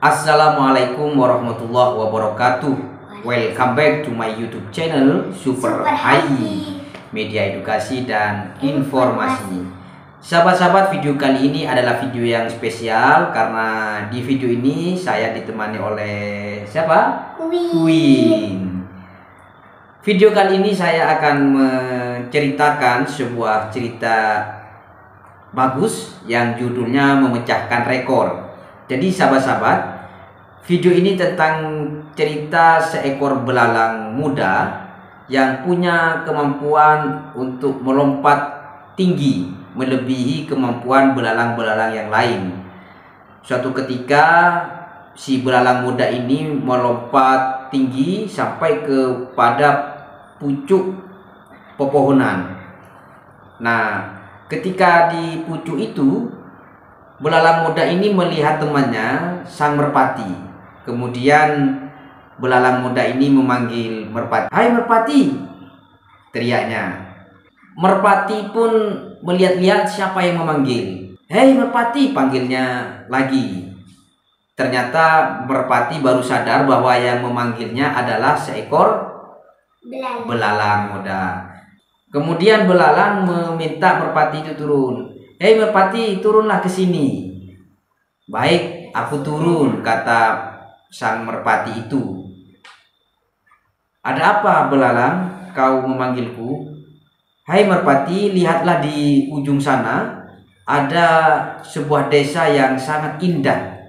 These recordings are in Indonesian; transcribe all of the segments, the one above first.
Assalamualaikum warahmatullahi wabarakatuh. Welcome back to my YouTube channel Super Hai, media edukasi dan informasi. Sahabat-sahabat, video kali ini adalah video yang spesial karena di video ini saya ditemani oleh siapa? Queen. Video kali ini saya akan menceritakan sebuah cerita bagus yang judulnya memecahkan rekor. Jadi sahabat-sahabat, video ini tentang cerita seekor belalang muda yang punya kemampuan untuk melompat tinggi melebihi kemampuan belalang-belalang yang lain. Suatu ketika si belalang muda ini melompat tinggi sampai kepada pucuk pepohonan. Nah, ketika di pucuk itu, belalang muda ini melihat temannya, sang merpati. Kemudian belalang muda ini memanggil merpati. "Hai merpati!" teriaknya. Merpati pun melihat-lihat siapa yang memanggil. "Hei merpati!" panggilnya lagi. Ternyata merpati baru sadar bahwa yang memanggilnya adalah seekor belalang muda. Kemudian belalang meminta merpati itu turun. "Hei merpati, turunlah ke sini." "Baik, aku turun," kata sang merpati itu. "Ada apa belalang, kau memanggilku?" "Hai merpati, lihatlah di ujung sana ada sebuah desa yang sangat indah.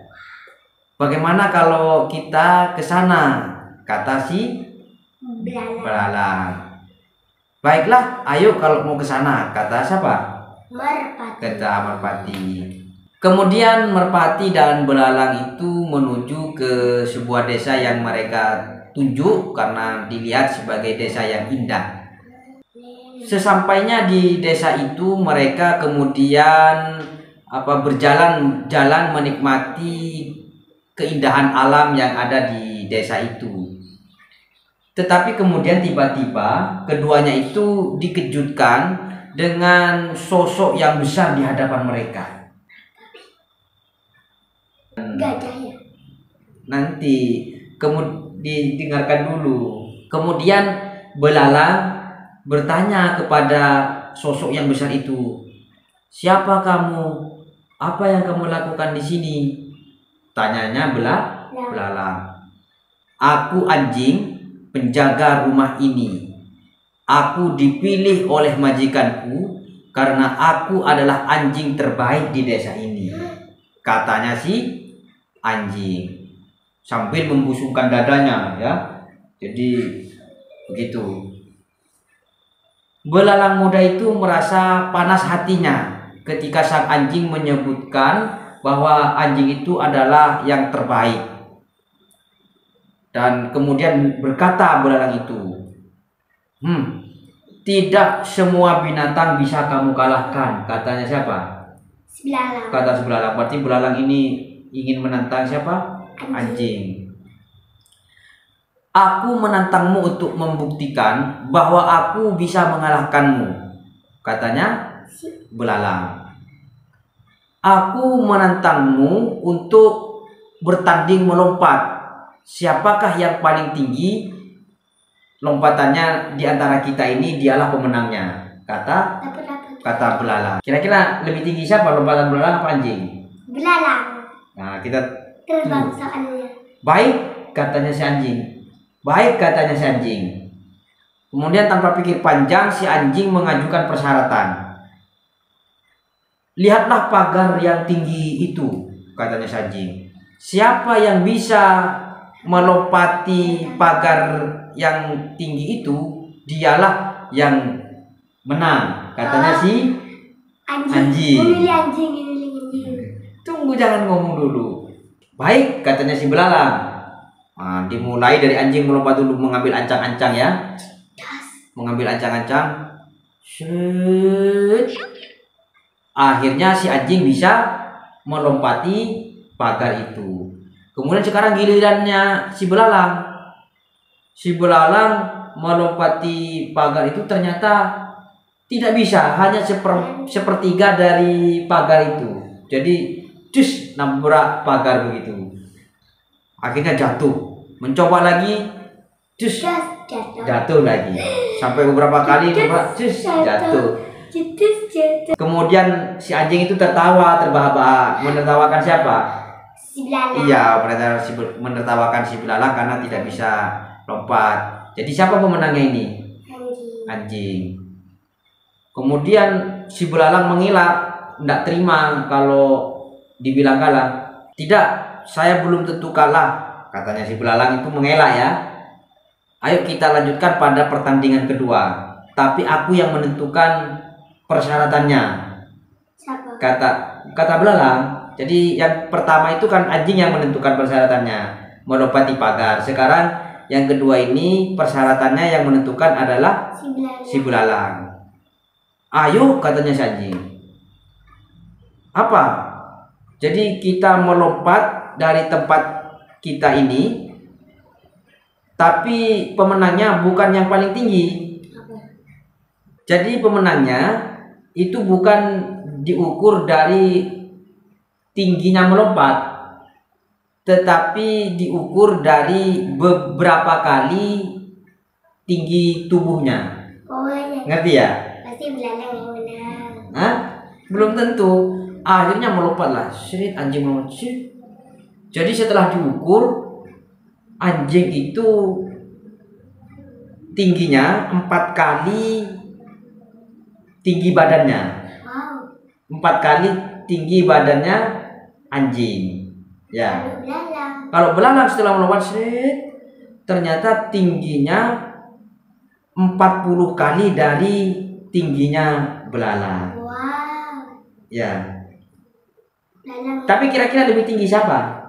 Bagaimana kalau kita ke sana?" kata si belalang. "Baiklah, ayo kalau mau ke sana," kata siapa? Kata merpati. Kemudian merpati dan belalang itu menuju ke sebuah desa yang mereka tunjuk karena dilihat sebagai desa yang indah. Sesampainya di desa itu, mereka kemudian berjalan-jalan menikmati keindahan alam yang ada di desa itu. Tetapi kemudian tiba-tiba keduanya itu dikejutkan dengan sosok yang besar di hadapan mereka. Gajahnya. Nanti didengarkan dulu. Kemudian belalang bertanya kepada sosok yang besar itu, "Siapa kamu? Apa yang kamu lakukan di sini?" Tanyanya belalang. "Aku anjing, penjaga rumah ini. Aku dipilih oleh majikanku karena aku adalah anjing terbaik di desa ini," katanya si anjing sambil membusungkan dadanya, ya. Jadi begitu. Belalang muda itu merasa panas hatinya ketika sang anjing menyebutkan bahwa anjing itu adalah yang terbaik. Dan kemudian berkata belalang itu, "Tidak semua binatang bisa kamu kalahkan," katanya siapa? Belalang. Kata si belalang. Berarti belalang ini ingin menantang siapa? Anjing. "Aku menantangmu untuk membuktikan bahwa aku bisa mengalahkanmu," katanya belalang. "Aku menantangmu untuk bertanding melompat. Siapakah yang paling tinggi lompatannya di antara kita ini, dialah pemenangnya," kata belalang. Kira-kira lebih tinggi siapa, lompatan belalang apa anjing? Belalang. Nah, kita Terbang soalnya. "Baik," katanya si anjing. "Baik," katanya si anjing. Kemudian tanpa pikir panjang, si anjing mengajukan persyaratan. "Lihatlah pagar yang tinggi itu," katanya si anjing. "Siapa yang bisa melompati pagar yang tinggi itu, dialah yang menang," katanya si anjing. Memilih anjing. Tunggu, jangan ngomong dulu. "Baik," katanya si belalang. Nah, dimulai dari anjing melompat dulu, mengambil ancang-ancang, ya. Mengambil ancang-ancang. Akhirnya si anjing bisa melompati pagar itu. Kemudian sekarang gilirannya si belalang. Si belalang melompati pagar itu ternyata tidak bisa, hanya sepertiga dari pagar itu. Jadi nabrak pagar begitu. Akhirnya jatuh. Mencoba lagi, cus, jatuh lagi. Sampai beberapa kali coba, cus, jatuh. Kemudian si anjing itu tertawa terbahak-bahak. Menertawakan siapa? Si belalang. Iya, menertawakan si belalang karena tidak bisa lompat. Jadi siapa pemenangnya ini? Anjing. Kemudian si belalang mengelak, tidak terima kalau dibilang kalah. Tidak, saya belum tentu kalah, katanya si belalang itu mengelak ya. Ayo kita lanjutkan pada pertandingan kedua. Tapi aku yang menentukan persyaratannya. Siapa? Kata belalang. Jadi yang pertama itu kan anjing yang menentukan persyaratannya, melompati pagar. Sekarang yang kedua ini persyaratannya yang menentukan adalah si belalang. Ayo, katanya si anjing. Apa? Jadi kita melompat dari tempat kita ini, tapi pemenangnya bukan yang paling tinggi. Jadi pemenangnya itu bukan diukur dari tingginya melompat, tetapi diukur dari beberapa kali tinggi tubuhnya. Oh, ya. Ngerti ya? Pasti belalang yang menang. Hah? Belum tentu. Akhirnya melompatlah. Seret, anjing melompat. Jadi setelah diukur, anjing itu tingginya 4 kali tinggi badannya. Wow. 4 kali tinggi badannya anjing. Ya. Kalau belalang setelah melompat, ternyata tingginya 40 kali dari tingginya belalang. Wow. Ya. Belalang. Tapi kira-kira lebih tinggi siapa?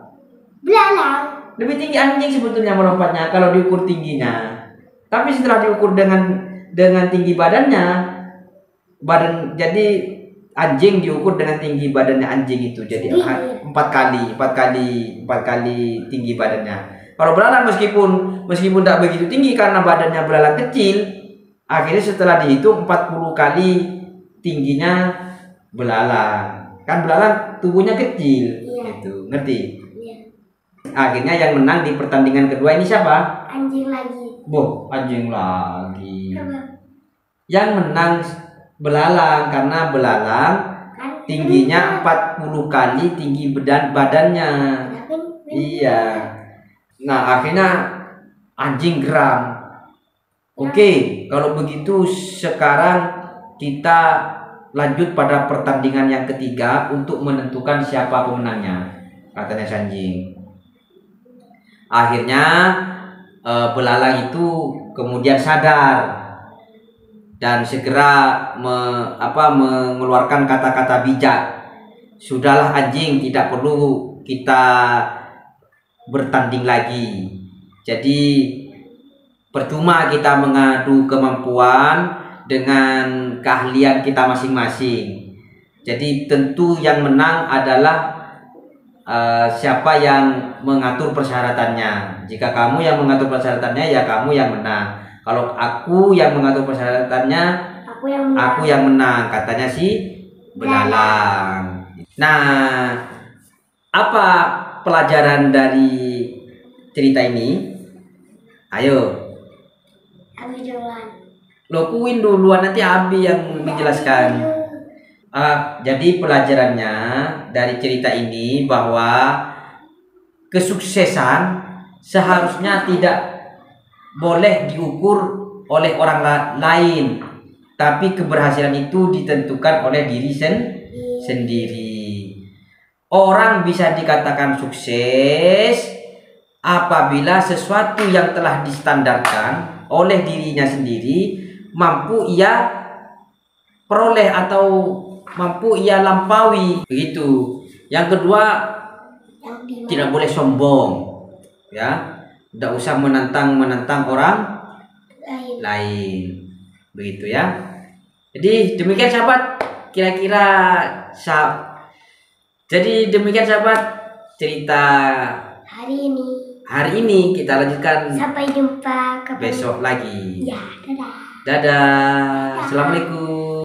Belalang. Lebih tinggi anjing sebetulnya melompatnya kalau diukur tingginya. Tapi setelah diukur dengan tinggi badannya, jadi anjing diukur dengan tinggi badannya anjing itu. Jadi 4 kali tinggi badannya. Kalau belalang meskipun tak begitu tinggi karena badannya belalang kecil, akhirnya setelah dihitung 40 kali tingginya belalang. Kan belalang tubuhnya kecil, gitu. Ngerti? Iya. Akhirnya yang menang di pertandingan kedua ini siapa? Anjing lagi. Boh, anjing lagi. Apa? Yang menang belalang karena belalang Kan tingginya 40 kali tinggi badannya. Iya. Nah, akhirnya anjing geram. Oke, kalau begitu sekarang kita lanjut pada pertandingan yang ketiga untuk menentukan siapa pemenangnya, katanya si anjing. Akhirnya belalang itu kemudian sadar dan segera mengeluarkan kata-kata bijak. Sudahlah anjing, tidak perlu kita bertanding lagi. Jadi percuma kita mengadu kemampuan dengan keahlian kita masing-masing. Jadi tentu yang menang adalah siapa yang mengatur persyaratannya. Jika kamu yang mengatur persyaratannya, ya kamu yang menang. Kalau aku yang mengatur persyaratannya, aku yang menang, katanya si belalang. Nah, apa pelajaran dari cerita ini? Ayo. Abi duluan. Lo kuin duluan, nanti Abi yang menjelaskan. Jadi pelajarannya dari cerita ini bahwa kesuksesan seharusnya tidak boleh diukur oleh orang lain, tapi keberhasilan itu ditentukan oleh diri sendiri. Orang bisa dikatakan sukses apabila sesuatu yang telah distandarkan oleh dirinya sendiri mampu ia peroleh atau mampu ia lampaui, begitu. Yang kedua, tidak boleh sombong, ya. Tidak usah menantang orang lain, begitu ya. Jadi demikian sahabat, jadi demikian sahabat cerita hari ini. Kita lanjutkan Sampai jumpa besok lagi. Ya, dadah. Dadah. Assalamualaikum.